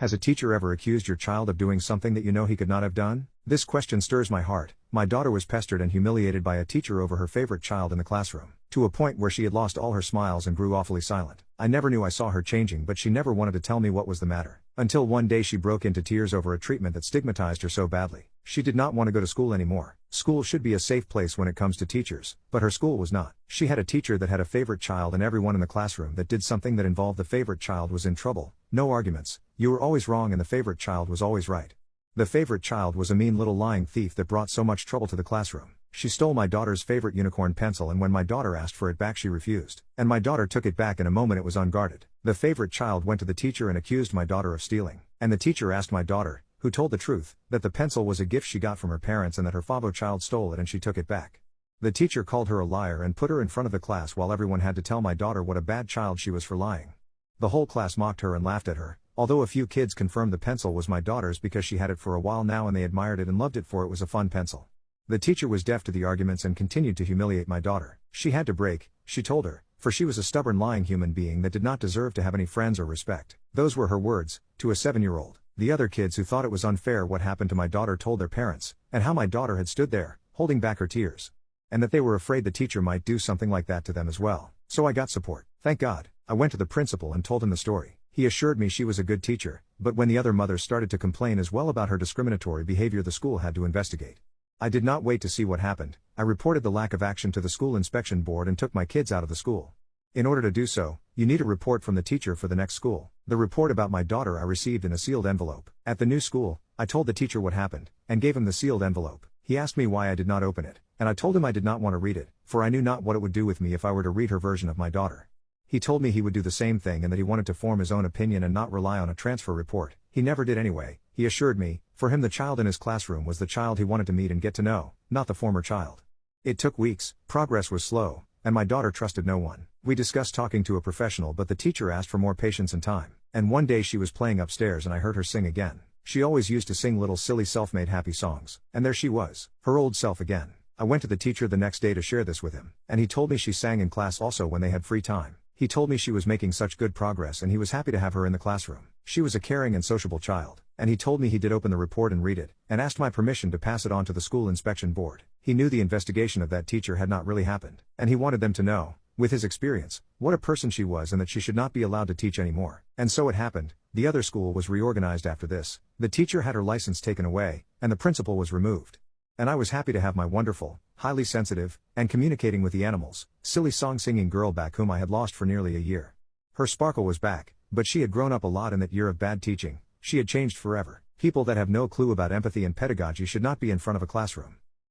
Has a teacher ever accused your child of doing something that you know he could not have done? This question stirs my heart. My daughter was pestered and humiliated by a teacher over her favorite child in the classroom, to a point where she had lost all her smiles and grew awfully silent. I never knew I saw her changing, but she never wanted to tell me what was the matter. Until one day she broke into tears over a treatment that stigmatized her so badly. She did not want to go to school anymore. School should be a safe place when it comes to teachers, but her school was not. She had a teacher that had a favorite child, and everyone in the classroom that did something that involved the favorite child was in trouble. No arguments. You were always wrong and the favorite child was always right. The favorite child was a mean little lying thief that brought so much trouble to the classroom. She stole my daughter's favorite unicorn pencil, and when my daughter asked for it back she refused. And my daughter took it back in a moment. It was unguarded. The favorite child went to the teacher and accused my daughter of stealing. And the teacher asked my daughter, who told the truth, that the pencil was a gift she got from her parents and that her favorite child stole it and she took it back. The teacher called her a liar and put her in front of the class while everyone had to tell my daughter what a bad child she was for lying. The whole class mocked her and laughed at her, although a few kids confirmed the pencil was my daughter's because she had it for a while now and they admired it and loved it, for it was a fun pencil. The teacher was deaf to the arguments and continued to humiliate my daughter. She had to break, she told her, for she was a stubborn lying human being that did not deserve to have any friends or respect. Those were her words, to a 7-year-old. The other kids who thought it was unfair what happened to my daughter told their parents, and how my daughter had stood there, holding back her tears. And that they were afraid the teacher might do something like that to them as well. So I got support. Thank God. I went to the principal and told him the story. He assured me she was a good teacher, but when the other mothers started to complain as well about her discriminatory behavior, the school had to investigate. I did not wait to see what happened. I reported the lack of action to the school inspection board and took my kids out of the school. In order to do so, you need a report from the teacher for the next school. The report about my daughter I received in a sealed envelope. At the new school, I told the teacher what happened, and gave him the sealed envelope. He asked me why I did not open it, and I told him I did not want to read it, for I knew not what it would do with me if I were to read her version of my daughter. He told me he would do the same thing and that he wanted to form his own opinion and not rely on a transfer report. He never did anyway. He assured me, for him the child in his classroom was the child he wanted to meet and get to know, not the former child. It took weeks, progress was slow, and my daughter trusted no one. We discussed talking to a professional, but the teacher asked for more patience and time. And one day she was playing upstairs and I heard her sing again. She always used to sing little silly self-made happy songs. And there she was, her old self again. I went to the teacher the next day to share this with him, and he told me she sang in class also when they had free time. He told me she was making such good progress and he was happy to have her in the classroom. She was a caring and sociable child, and he told me he did open the report and read it, and asked my permission to pass it on to the school inspection board. He knew the investigation of that teacher had not really happened, and he wanted them to know, with his experience, what a person she was and that she should not be allowed to teach anymore. And so it happened. The other school was reorganized after this. The teacher had her license taken away, and the principal was removed. And I was happy to have my wonderful, highly sensitive, and communicating with the animals, silly song-singing girl back whom I had lost for nearly a year. Her sparkle was back, but she had grown up a lot in that year of bad teaching. She had changed forever. People that have no clue about empathy and pedagogy should not be in front of a classroom.